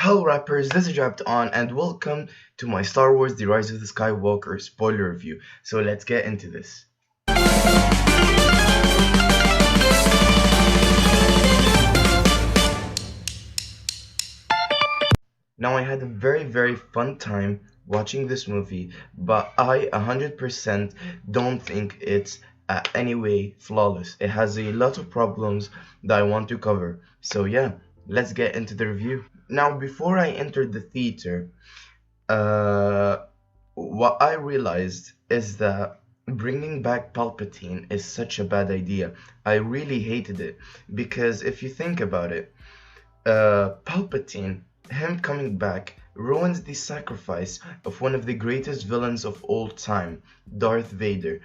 Hello rappers, this is Dropped On and welcome to my Star Wars The Rise of the Skywalker spoiler review. So let's get into this. Now I had a very fun time watching this movie, but I 100% don't think it's any way flawless. It has a lot of problems that I want to cover. So yeah, let's get into the review. Now before I entered the theater, uh, what I realized is that bringing back Palpatine is such a bad idea. I really hated it because if you think about it, Palpatine, him coming back, ruins the sacrifice of one of the greatest villains of all time, Darth Vader.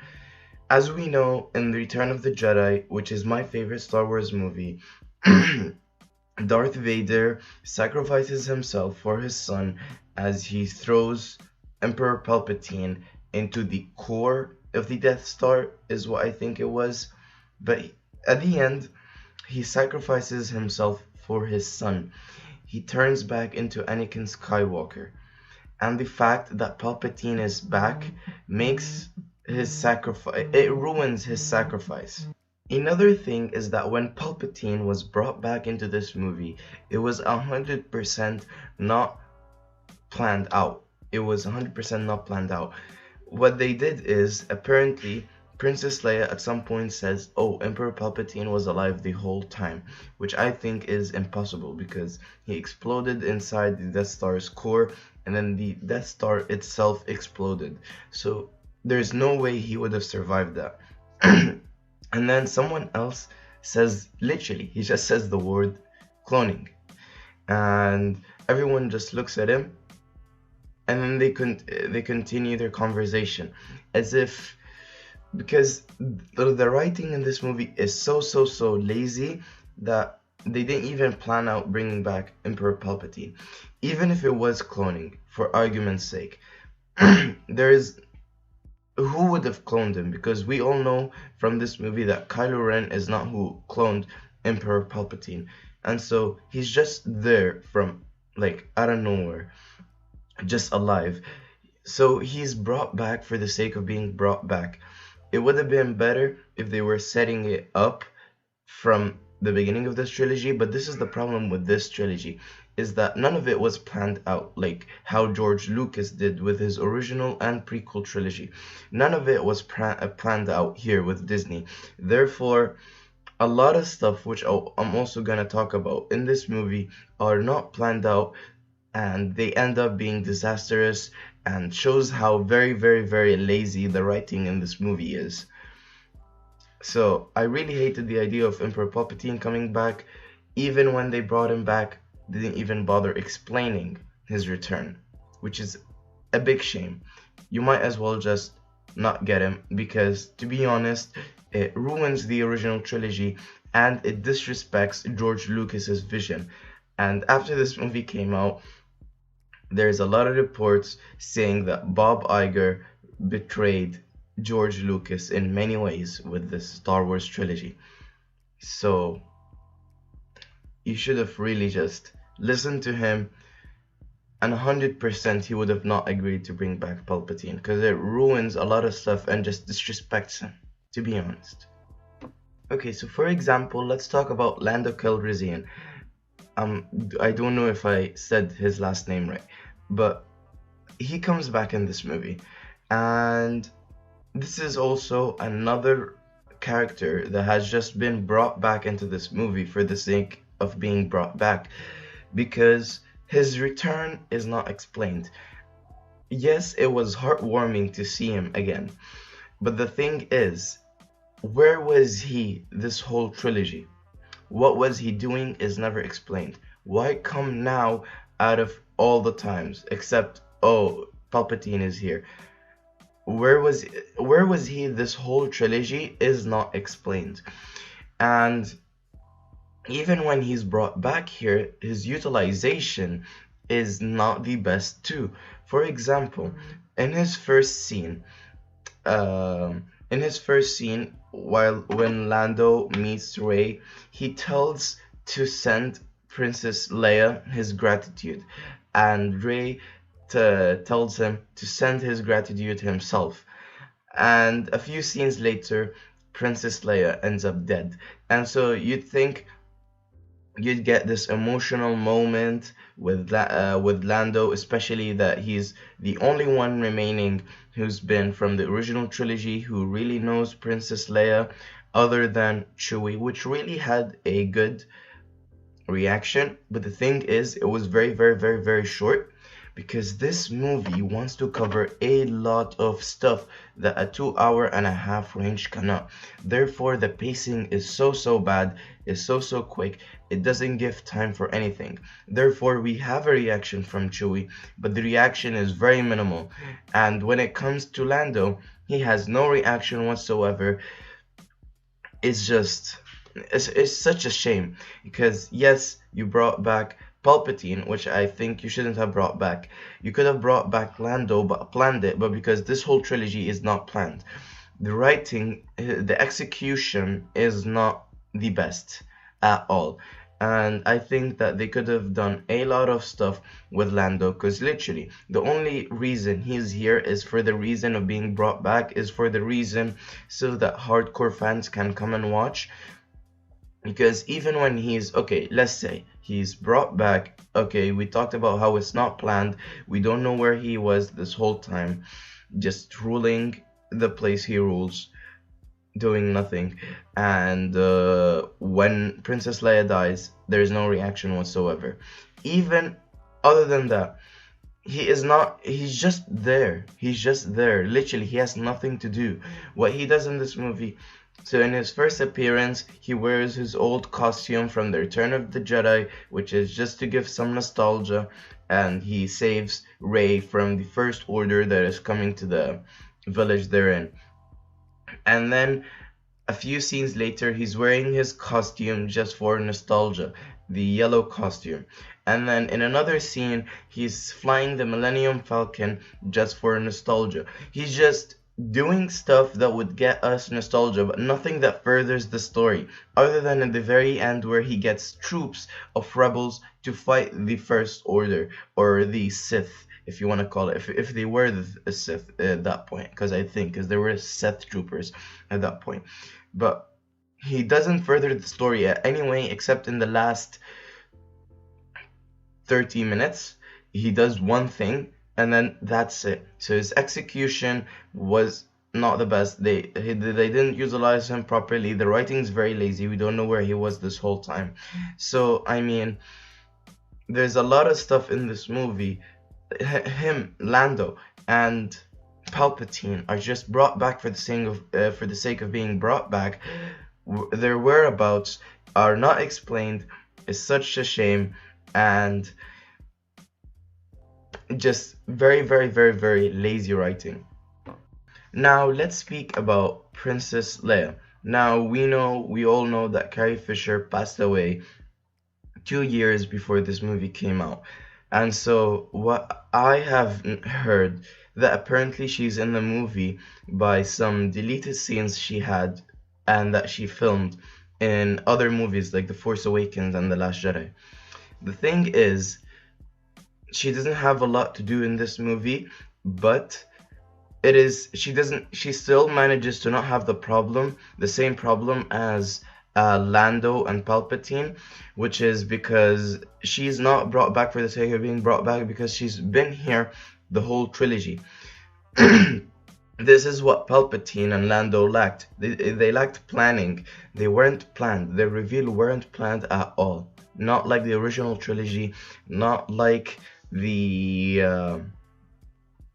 As we know in The Return of the Jedi, which is my favorite Star Wars movie, Darth Vader sacrifices himself for his son as he throws Emperor Palpatine into the core of the Death Star, is what I think it was. But at the end, he sacrifices himself for his son. He turns back into Anakin Skywalker. And the fact that Palpatine is back makes his sacrifice, it ruins his sacrifice. Another thing is that when Palpatine was brought back into this movie, it was 100% not planned out. It was 100% not planned out. What they did is, apparently, Princess Leia at some point says, oh, Emperor Palpatine was alive the whole time, which I think is impossible because he exploded inside the Death Star's core and then the Death Star itself exploded. So there's no way he would have survived that. And then someone else says, literally, he just says the word cloning. And everyone just looks at him and then they continue their conversation as if, because the writing in this movie is so lazy that they didn't even plan out bringing back Emperor Palpatine. Even if it was cloning, for argument's sake, who would have cloned him? Because we all know from this movie that Kylo Ren is not who cloned Emperor Palpatine. And so he's just there from, like, out of nowhere, just alive. So he's brought back for the sake of being brought back. It would have been better if they were setting it up from the beginning of this trilogy, but this is the problem with this trilogy, is that none of it was planned out, like how George Lucas did with his original and prequel trilogy. None of it was planned out here with Disney. Therefore, a lot of stuff, which I'm also going to talk about in this movie, are not planned out, and they end up being disastrous, and shows how very lazy the writing in this movie is. So I really hated the idea of Emperor Palpatine coming back. Even when they brought him back, they didn't even bother explaining his return, which is a big shame. You might as well just not get him, because to be honest, it ruins the original trilogy and it disrespects George Lucas's vision. And after this movie came out, there's a lot of reports saying that Bob Iger betrayed George Lucas in many ways with this Star Wars trilogy. So you should have really just listened to him, and 100% he would have not agreed to bring back Palpatine, because it ruins a lot of stuff and just disrespects him, to be honest. Okay, so for example, let's talk about Lando Calrissian. I don't know if I said his last name right, but he comes back in this movie, and this is also another character that has just been brought back into this movie for the sake of being brought back, because his return is not explained. Yes, it was heartwarming to see him again, but the thing is, where was he this whole trilogy? What was he doing is never explained. Why come now out of all the times, except, oh, Palpatine is here? Where was he this whole trilogy is not explained. And even when he's brought back here, his utilization is not the best too. For example, in his first scene, while when Lando meets Rey, he tells to send Princess Leia his gratitude, and Rey tells him to send his gratitude himself. And a few scenes later, Princess Leia ends up dead. And so you'd think you'd get this emotional moment with Lando, especially that he's the only one remaining who's been from the original trilogy who really knows Princess Leia, other than Chewie, which really had a good reaction. But the thing is, it was very, very, very, very short because this movie wants to cover a lot of stuff that a 2 hour and a half range cannot. Therefore, the pacing is so bad, is so quick, it doesn't give time for anything. Therefore, we have a reaction from Chewie, but the reaction is very minimal. And when it comes to Lando, he has no reaction whatsoever. It's just, it's such a shame because yes, you brought back Palpatine, which I think you shouldn't have brought back. You could have brought back Lando, but planned it. But because this whole trilogy is not planned, the writing, the execution is not the best at all. And I think that they could have done a lot of stuff with Lando, because literally the only reason he's here is for the reason of being brought back, is for the reason so that hardcore fans can come and watch. Because even when he's, okay, let's say he's brought back, okay, we talked about how it's not planned, we don't know where he was this whole time, just ruling the place he rules, doing nothing. And when Princess Leia dies, there's no reaction whatsoever. Even other than that, he's just there. He's just there. Literally, he has nothing to do. What he does in this movie, so in his first appearance, he wears his old costume from the Return of the Jedi, which is just to give some nostalgia, and he saves Rey from the First Order that is coming to the village they're in. And then a few scenes later, he's wearing his costume just for nostalgia, the yellow costume. And then in another scene, he's flying the Millennium Falcon just for nostalgia. He's just doing stuff that would get us nostalgia, but nothing that furthers the story, other than at the very end where he gets troops of rebels to fight the First Order, or the Sith, if you want to call it, if they were the Sith at that point, because there were Sith troopers at that point. But he doesn't further the story anyway, except in the last 30 minutes. He does one thing, and then that's it. So his execution was not the best. They didn't utilize him properly. The writing's very lazy. We don't know where he was this whole time. So I mean, there's a lot of stuff in this movie. Him, Lando, and Palpatine are just brought back for the sake of being brought back. Their whereabouts are not explained. It's such a shame, and just very, very, very, very lazy writing. Now let's speak about Princess Leia. Now we all know that Carrie Fisher passed away 2 years before this movie came out. And so what I have heard, that apparently she's in the movie by some deleted scenes she had and that she filmed in other movies like The Force Awakens and The Last Jedi. The thing is, she doesn't have a lot to do in this movie, but she still manages to not have the same problem as Lando and Palpatine, which is because she's not brought back for the sake of being brought back, because she's been here the whole trilogy. This is what Palpatine and Lando lacked. They lacked planning. They weren't planned. Their reveal weren't planned at all. Not like the original trilogy, not like the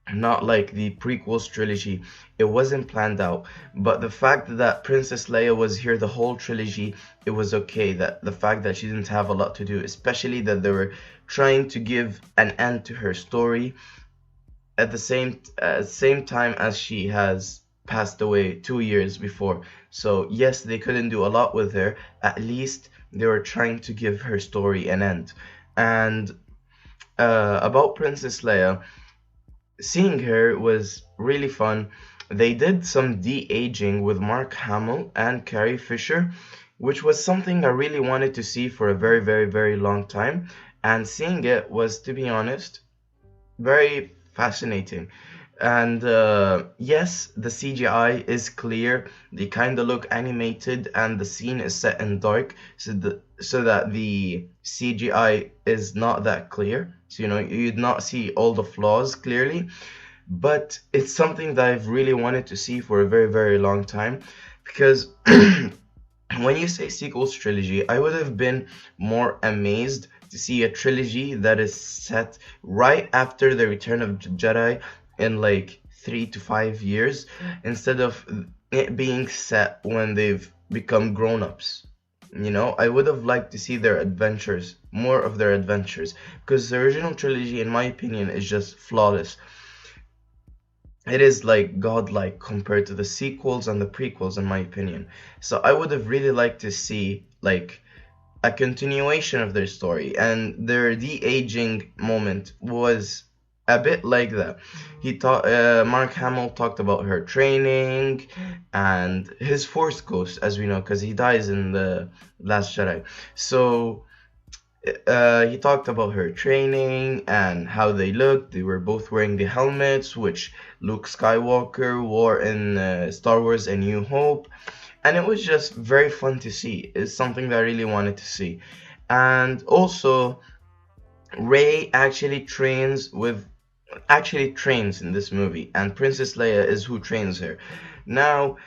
prequels trilogy. It wasn't planned out. But the fact that Princess Leia was here the whole trilogy, it was okay. That the fact that she didn't have a lot to do, especially that they were trying to give an end to her story at the same time as she has passed away 2 years before. So yes, they couldn't do a lot with her. At least they were trying to give her story an end. And about Princess Leia, seeing her was really fun. They did some de-aging with Mark Hamill and Carrie Fisher, which was something I really wanted to see for a very, very, very long time. And seeing it was, to be honest, very fascinating. And yes, the CGI is clear. They kind of look animated, and the scene is set in dark, so that the CGI is not that clear. So you'd not see all the flaws clearly. But it's something that I've really wanted to see for a very, very long time, because when you say sequels trilogy, I would have been more amazed to see a trilogy that is set right after the Return of the Jedi in like 3 to 5 years, instead of it being set when they've become grown-ups. I would have liked to see their adventures, more of their adventures, because the original trilogy, in my opinion, is just flawless. It is like godlike compared to the sequels and the prequels, in my opinion. So I would have really liked to see like a continuation of their story, and their de-aging moment was a bit like that. Mark Hamill talked about her training and his Force Ghost, as we know, because he dies in the Last Jedi. So he talked about her training and how they looked. They were both wearing the helmets, which Luke Skywalker wore in Star Wars A New Hope. And it was just very fun to see. It's something that I really wanted to see. And also, Rey actually trains in this movie, and Princess Leia is who trains her. Now,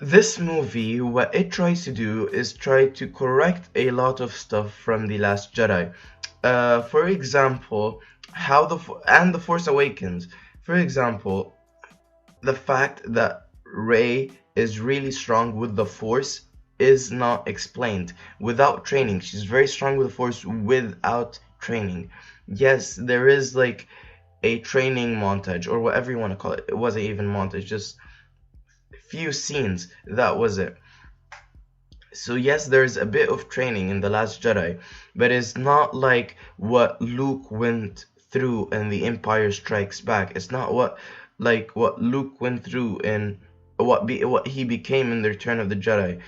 this movie, what it tries to do is try to correct a lot of stuff from The Last Jedi. For example, and The Force Awakens. For example, the fact that Rey is really strong with the Force is not explained. Without training, she's very strong with the Force without training. Yes, there is like a training montage, or whatever you want to call it. It wasn't even montage, just few scenes. That was it. So yes, there's a bit of training in The Last Jedi, but it's not like what Luke went through in The Empire Strikes Back. It's not what Luke went through in what he became in The Return of the Jedi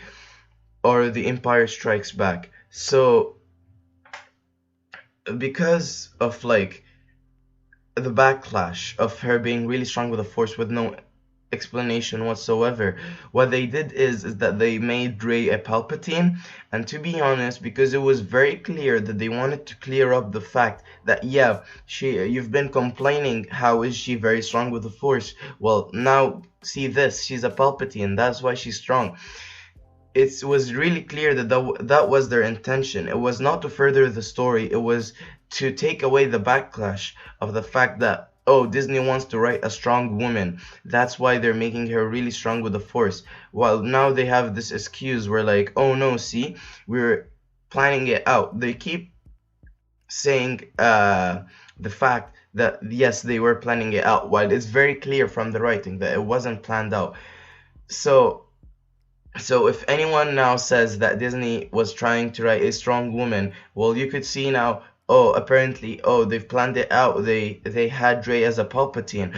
or The Empire Strikes Back. So because of like the backlash of her being really strong with the Force with no explanation whatsoever, what they did is that they made Rey a Palpatine. And to be honest, because it was very clear that they wanted to clear up the fact that you've been complaining how is she very strong with the Force, well now see this, she's a Palpatine, that's why she's strong. It was really clear that was their intention. It was not to further the story, it was to take away the backlash of the fact that, oh, Disney wants to write a strong woman, that's why they're making her really strong with the Force. While now they have this excuse where like, oh no, see, we're planning it out. They keep saying the fact that yes, they were planning it out, while it's very clear from the writing that it wasn't planned out. So if anyone now says that Disney was trying to write a strong woman, well, you could see now, oh, apparently, oh, they've planned it out. They had Rey as a Palpatine,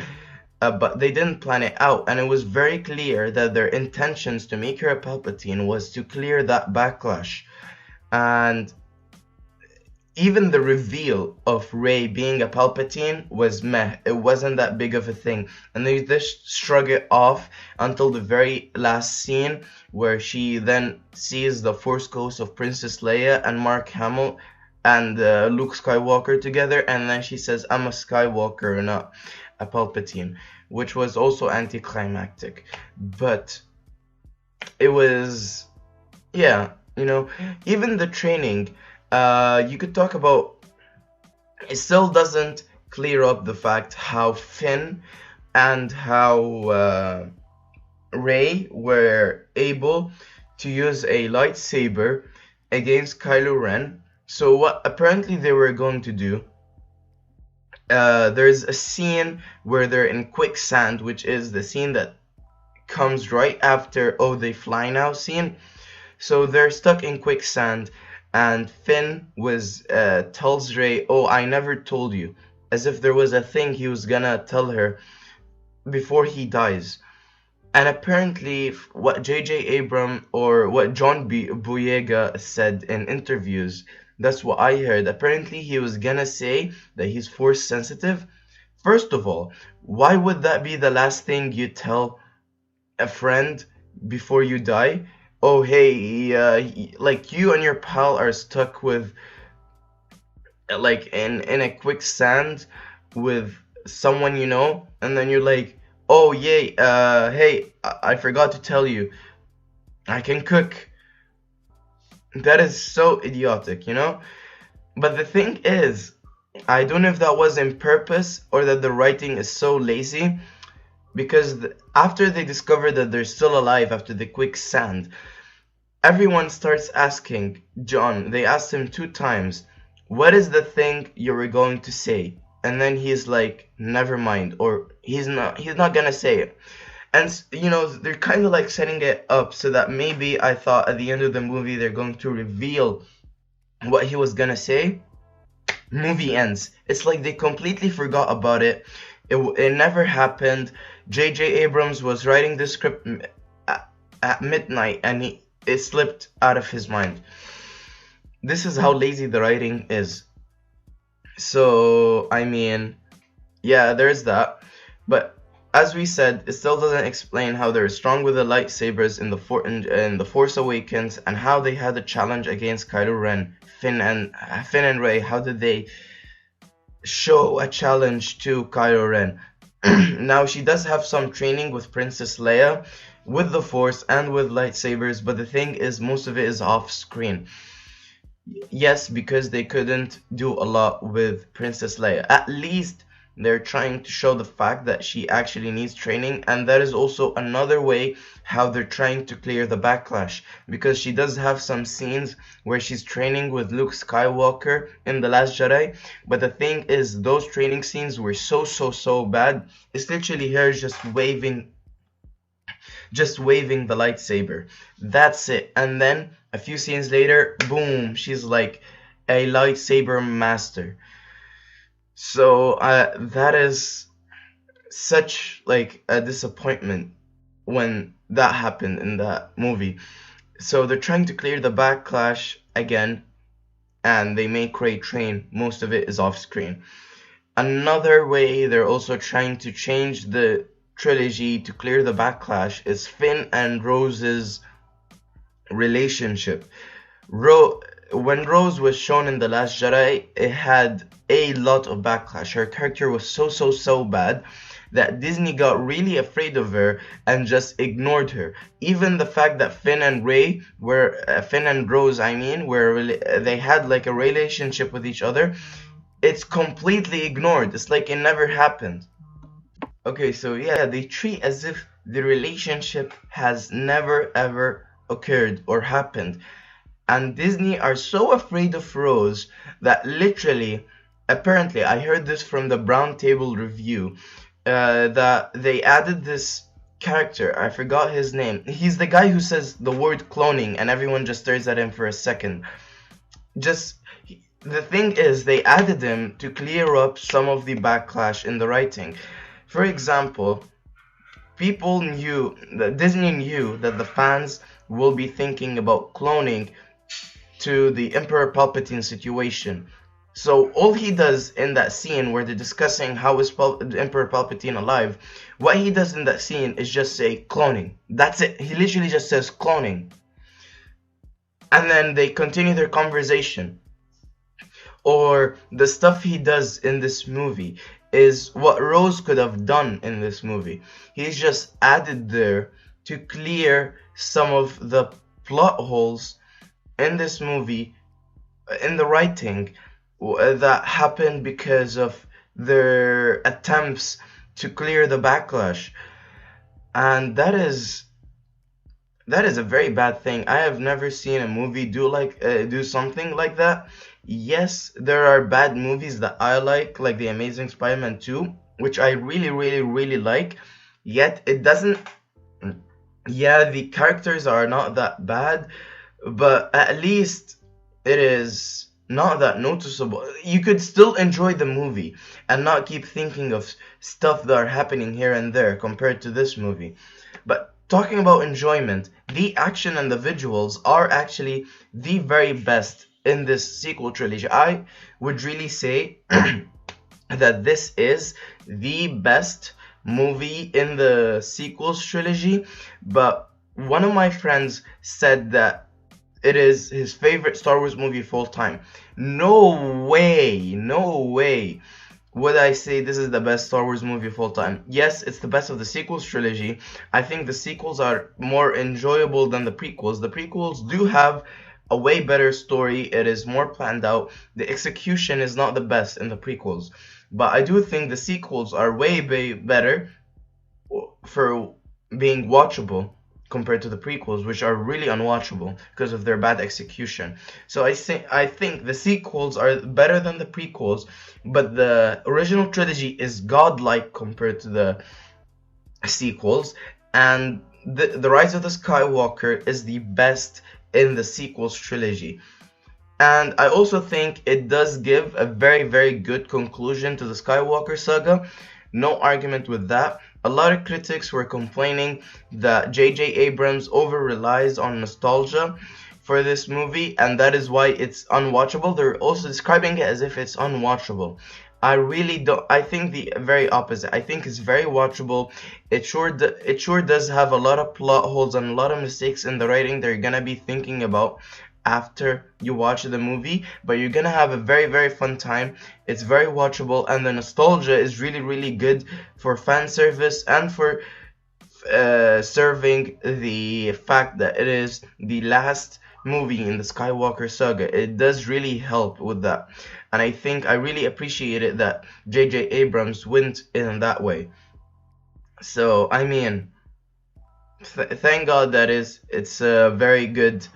but they didn't plan it out, and it was very clear that their intentions to make her a Palpatine was to clear that backlash. And even the reveal of Rey being a Palpatine was meh. It wasn't that big of a thing, and they just shrug it off until the very last scene where she then sees the Force Ghost of Princess Leia and Mark Hamill and Luke Skywalker together, and then she says, I'm a Skywalker, not a Palpatine, which was also anticlimactic. But it was, even the training, you could talk about, it still doesn't clear up the fact how Finn and how Rey were able to use a lightsaber against Kylo Ren. So what apparently they were going to do, there's a scene where they're in quicksand, which is the scene that comes right after oh they fly now scene. So they're stuck in quicksand, and Finn tells Rey, oh, I never told you, as if there was a thing he was gonna tell her before he dies. And apparently, what J.J. Abram or what John Boyega said in interviews, that's what I heard. Apparently, he was gonna say that he's force sensitive. First of all, why would that be the last thing you tell a friend before you die? Oh, hey, like you and your pal are stuck with, like, in a quicksand with someone you know, and then you're like, oh, yay, hey, I forgot to tell you, I can cook. That is so idiotic, you know? But the thing is, I don't know if that was in purpose or that the writing is so lazy, because after they discover that they're still alive after the quicksand, everyone starts asking John. They asked him 2 times, what is the thing you were going to say? And then he's like, never mind, or he's not gonna say it. And you know, they're kind of like setting it up so that maybe, I thought at the end of the movie they're going to reveal what he was gonna say. Movie ends. It's like they completely forgot about it. It never happened. J.J. Abrams was writing the script at midnight, and it slipped out of his mind. This is how lazy the writing is. So, I mean, yeah, there's that. But as we said, it still doesn't explain how they're strong with the lightsabers in the Force Awakens, and how they had a challenge against Kylo Ren. Finn and Rey, how did they show a challenge to Kylo Ren? Now, she does have some training with Princess Leia with the Force and with lightsabers, but the thing is, most of it is off screen. Yes, because they couldn't do a lot with Princess Leia. At least they're trying to show the fact that she actually needs training, and that is also another way how they're trying to clear the backlash, because she does have some scenes where she's training with Luke Skywalker in The Last Jedi, but the thing is, those training scenes were so bad. It's literally her just waving the lightsaber. That's it. And then a few scenes later, boom, she's like a lightsaber master. So that is such like a disappointment when that happened in that movie. So they're trying to clear the backlash again, and they make Rey train. Most of it is off screen. Another way they're also trying to change the trilogy to clear the backlash is Finn and Rose's relationship. When Rose was shown in The Last Jedi, it had a lot of backlash. Her character was so bad that Disney got really afraid of her and just ignored her. Even the fact that Finn and Rose, they had like a relationship with each other, it's completely ignored. It's like it never happened. Okay, so yeah, they treat as if the relationship has never ever occurred or happened. And Disney are so afraid of Rose that literally, apparently, I heard this from the Brown Table review, that they added this character. I forgot his name. He's the guy who says the word cloning and everyone just stares at him for a second. The thing is, they added him to clear up some of the backlash in the writing. For example, Disney knew that the fans will be thinking about cloning to the Emperor Palpatine situation. So all he does in that scene where they're discussing how is Emperor Palpatine alive, what he does in that scene is just say cloning. That's it. He literally just says cloning. And then they continue their conversation. Or the stuff he does in this movie is what Rose could have done in this movie. He's just added there to clear some of the plot holes in this movie, in the writing, that happened because of their attempts to clear the backlash. And that is a very bad thing. I have never seen a movie do something like that. Yes, there are bad movies that I like The Amazing Spider-Man 2, which I really like. Yet it doesn't. Yeah, the characters are not that bad, but at least it is not that noticeable. You could still enjoy the movie and not keep thinking of stuff that are happening here and there compared to this movie. But talking about enjoyment, the action and the visuals are actually the very best in this sequel trilogy. I would really say that this is the best movie in the sequels trilogy, but one of my friends said that it is his favorite Star Wars movie of all time. No way, no way would I say this is the best Star Wars movie of all time. Yes, it's the best of the sequels trilogy. I think the sequels are more enjoyable than the prequels. The prequels do have a way better story. It is more planned out. The execution is not the best in the prequels. But I do think the sequels are way better for being watchable compared to the prequels, which are really unwatchable because of their bad execution. So I think the sequels are better than the prequels, but the original trilogy is godlike compared to the sequels, and the Rise of the Skywalker is the best in the sequels trilogy. And I also think it does give a very good conclusion to the Skywalker saga. No argument with that. A lot of critics were complaining that J.J. Abrams over relies on nostalgia for this movie, and that is why it's unwatchable. They're also describing it as if it's unwatchable. I really don't. I think the very opposite. I think it's very watchable. It sure does have a lot of plot holes and a lot of mistakes in the writing that you're gonna be thinking about after you watch the movie, but you're gonna have a very fun time. It's very watchable, and the nostalgia is really good for fan service and for serving the fact that it is the last movie in the Skywalker saga. It does really help with that, and I think I really appreciate it that J.J. Abrams went in that way. So I mean, thank God that it's a very good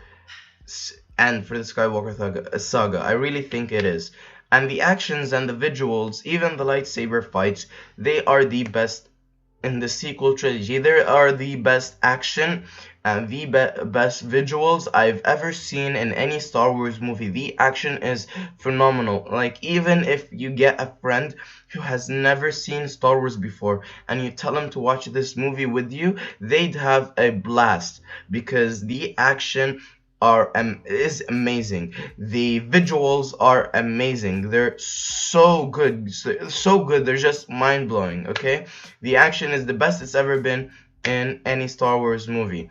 end for the Skywalker saga. I really think it is. And the actions and the visuals, even the lightsaber fights, they are the best in the sequel trilogy. They are the best action and the best visuals I've ever seen in any Star Wars movie. The action is phenomenal. Like, even if you get a friend who has never seen Star Wars before and you tell them to watch this movie with you, they'd have a blast because the action is amazing. The visuals are amazing. They're so good, so good. They're just mind blowing. Okay, the action is the best it's ever been in any Star Wars movie.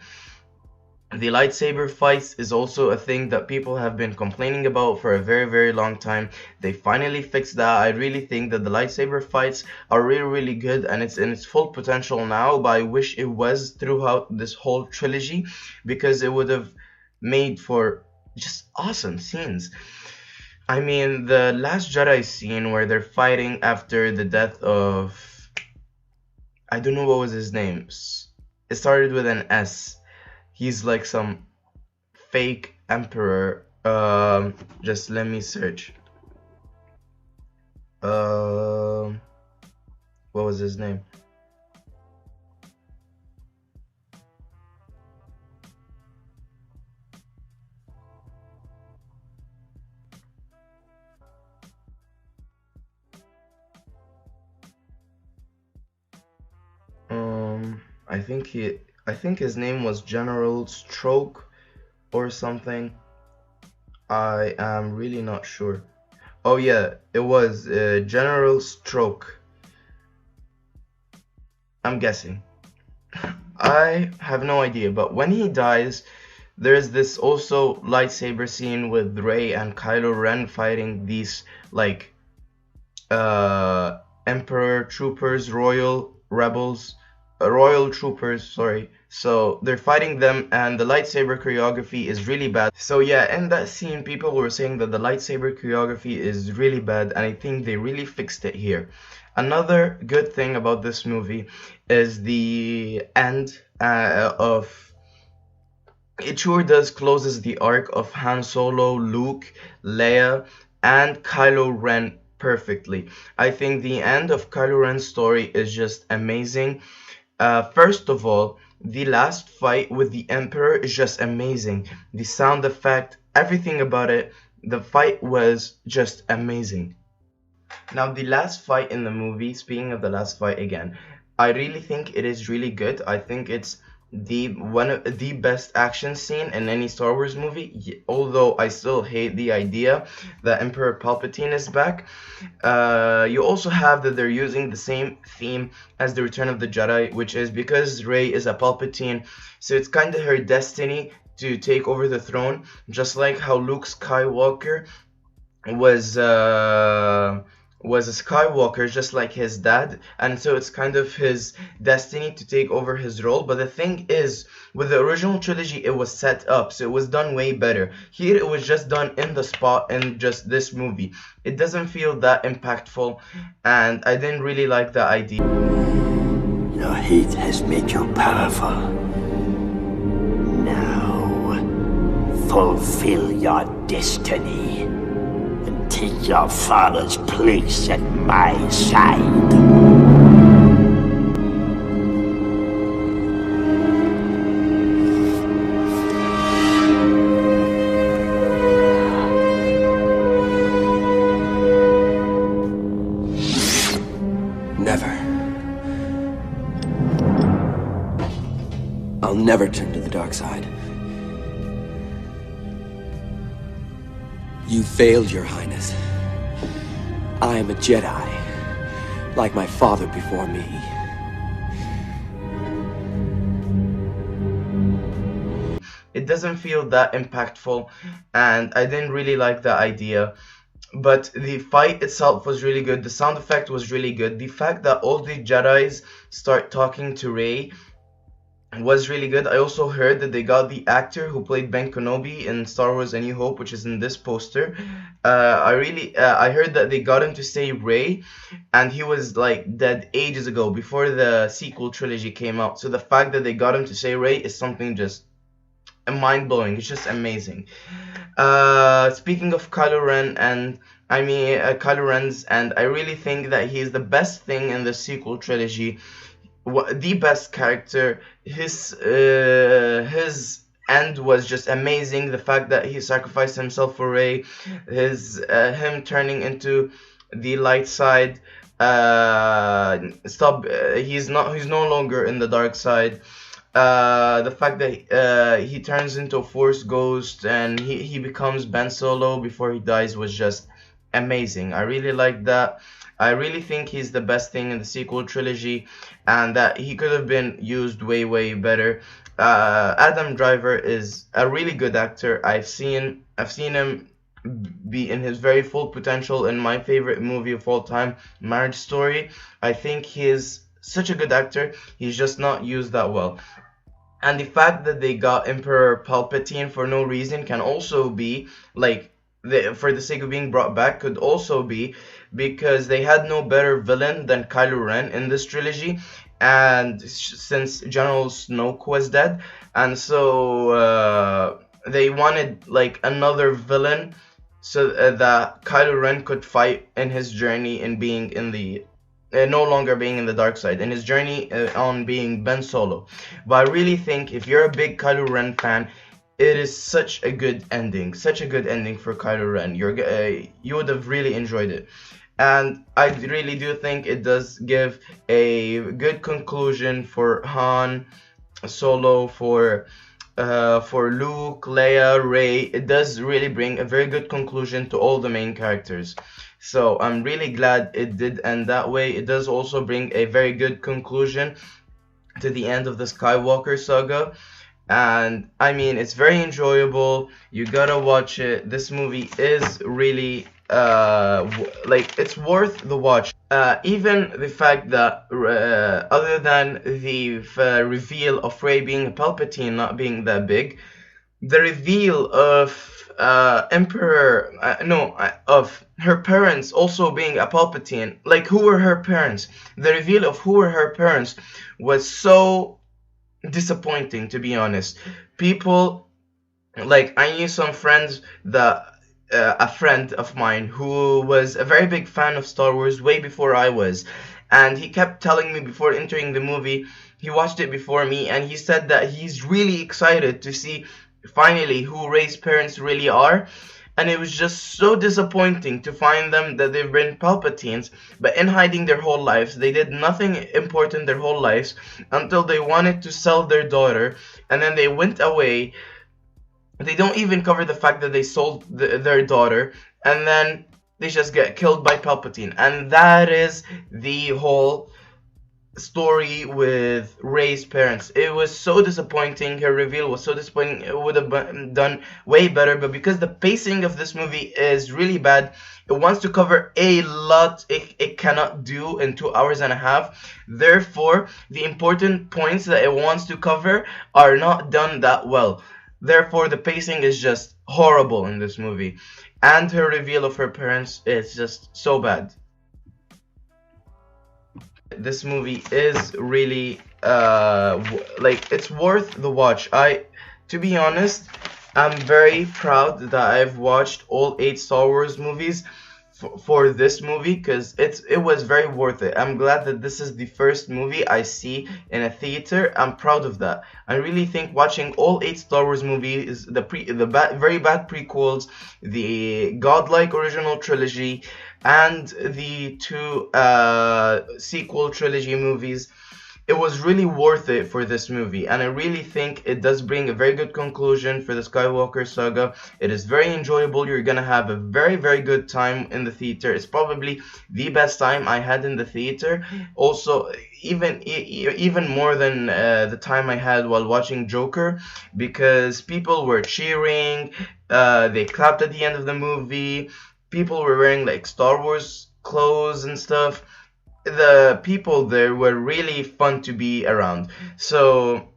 The lightsaber fights is also a thing that people have been complaining about for a very long time. They finally fixed that. I really think that the lightsaber fights are really good, and it's in its full potential now, but I wish it was throughout this whole trilogy because it would have made for just awesome scenes. I mean, the Last Jedi scene where they're fighting after the death of, I don't know what was his name. It started with an S. He's like some fake emperor. Just let me search. What was his name? I think his name was General Stroke or something. I am really not sure. Oh yeah, it was General Stroke. I'm guessing. I have no idea, but when he dies, there's this also lightsaber scene with Rey and Kylo Ren fighting these like Emperor troopers, royal troopers, sorry. So they're fighting them, and the lightsaber choreography is really bad. So yeah, in that scene, people were saying that the lightsaber choreography is really bad, and I think they really fixed it here. Another good thing about this movie is the end of it sure does closes the arc of Han Solo, Luke, Leia, and Kylo Ren perfectly. I think the end of Kylo Ren's story is just amazing. First of all, the last fight with the Emperor is just amazing. The sound effect, everything about it, the fight was just amazing. Now, the last fight in the movie, speaking of the last fight again, I really think it is really good. I think it's one of the best action scene in any Star Wars movie. Although I still hate the idea that Emperor Palpatine is back. You also have that they're using the same theme as the Return of the Jedi, which is because Rey is a Palpatine, so it's kind of her destiny to take over the throne, just like how Luke Skywalker was was a Skywalker, just like his dad, and so it's kind of his destiny to take over his role. But the thing is, with the original trilogy, it was set up, so it was done way better. Here, it was just done in the spot in just this movie. It doesn't feel that impactful, and I didn't really like the idea. Your hate has made you powerful. Now, fulfill your destiny and take your father's place at my side. Never. I'll never turn to the dark side. You failed, Your Highness. I am a Jedi, like my father before me. It doesn't feel that impactful, and I didn't really like the idea. But the fight itself was really good. The sound effect was really good. The fact that all the Jedis start talking to Rey was really good. I also heard that they got the actor who played Ben Kenobi in Star Wars A New Hope, which is in this poster. I heard that they got him to say Rey, and he was like dead ages ago, before the sequel trilogy came out. So the fact that they got him to say Rey is something just mind-blowing. It's just amazing. Speaking of Kylo Ren, and I mean Kylo Ren's, and I really think that he is the best thing in the sequel trilogy. The best character. His end was just amazing. The fact that he sacrificed himself for Rey, him turning into the light side. He's no longer in the dark side. The fact that he turns into a Force ghost and he becomes Ben Solo before he dies was just amazing. I really like that. I really think he's the best thing in the sequel trilogy, and that he could have been used way better. Adam Driver is a really good actor. I've seen him be in his very full potential in my favorite movie of all time, Marriage Story. I think he is such a good actor. He's just not used that well. And the fact that they got Emperor Palpatine for no reason can also be, like, for the sake of being brought back, could also be because they had no better villain than Kylo Ren in this trilogy, and since General Snoke was dead, and so they wanted like another villain so that Kylo Ren could fight in his journey in being in the no longer being in the dark side, in his journey on being Ben Solo. But I really think if you're a big Kylo Ren fan, it is such a good ending for Kylo Ren. You would have really enjoyed it, and I really do think it does give a good conclusion for Han Solo, for Luke, Leia, Rey. It does really bring a very good conclusion to all the main characters. So I'm really glad it did end that way. It does also bring a very good conclusion to the end of the Skywalker saga. And I mean, it's very enjoyable. You gotta watch it. This movie is really it's worth the watch. Even the fact that other than the reveal of Rey being a Palpatine not being that big, the reveal of of her parents also being a Palpatine, like who were her parents? The reveal of who were her parents was so disappointing, to be honest. People, like, I knew some friends that a friend of mine who was a very big fan of Star Wars way before I was, and he kept telling me before entering the movie, he watched it before me, and he said that he's really excited to see finally who Rey's parents really are. And it was just so disappointing to find them that they've been Palpatines, but in hiding their whole lives. They did nothing important their whole lives until they wanted to sell their daughter, and then they went away. They don't even cover the fact that they sold their daughter, and then they just get killed by Palpatine. And that is the whole story with Rey's parents. It was so disappointing. Her reveal was so disappointing. It would have been done way better, but because the pacing of this movie is really bad, it wants to cover a lot it cannot do in 2 hours and a half. Therefore, the important points that it wants to cover are not done that well. Therefore, the pacing is just horrible in this movie. And her reveal of her parents is just so bad. This movie is really like, it's worth the watch. To be honest, I'm very proud that I've watched all 8 Star Wars movies for this movie, because it was very worth it. I'm glad that this is the first movie I see in a theater. I'm proud of that. I really think watching all 8 Star Wars movies, very bad prequels, the godlike original trilogy, and the two sequel trilogy movies, it was really worth it for this movie. And I really think it does bring a very good conclusion for the Skywalker saga. It is very enjoyable. You're gonna have a very, very good time in the theater. It's probably the best time I had in the theater. Also, even more than the time I had while watching Joker, because people were cheering, they clapped at the end of the movie, people were wearing like Star Wars clothes and stuff. The people there were really fun to be around. So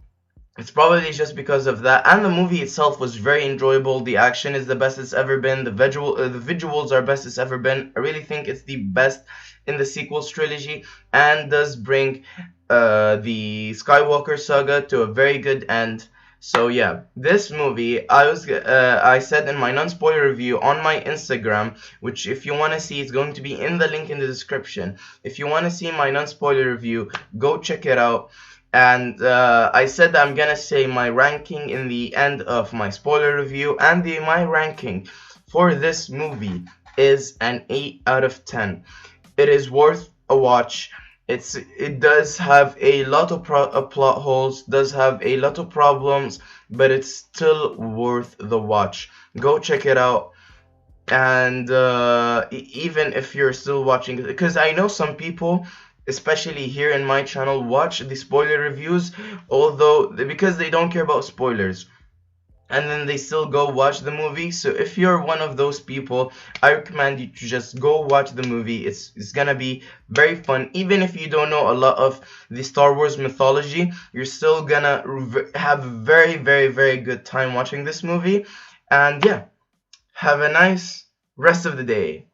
it's probably just because of that. And the movie itself was very enjoyable. The action is the best it's ever been. The visuals are best it's ever been. I really think it's the best in the sequels trilogy, and does bring the Skywalker saga to a very good end. So yeah, this movie, I said in my non-spoiler review on my Instagram, which if you want to see, it's going to be in the link in the description. If you want to see my non-spoiler review, go check it out. And I said that I'm gonna say my ranking in the end of my spoiler review, and my ranking for this movie is an 8 out of 10. It is worth a watch. It does have a lot of plot holes, does have a lot of problems, but it's still worth the watch. Go check it out. And even if you're still watching, because I know some people, especially here in my channel, watch the spoiler reviews, although because they don't care about spoilers, and then they still go watch the movie. So if you're one of those people, I recommend you to just go watch the movie. It's gonna be very fun. Even if you don't know a lot of the Star Wars mythology, you're still gonna have a very, very, very good time watching this movie. And yeah, have a nice rest of the day.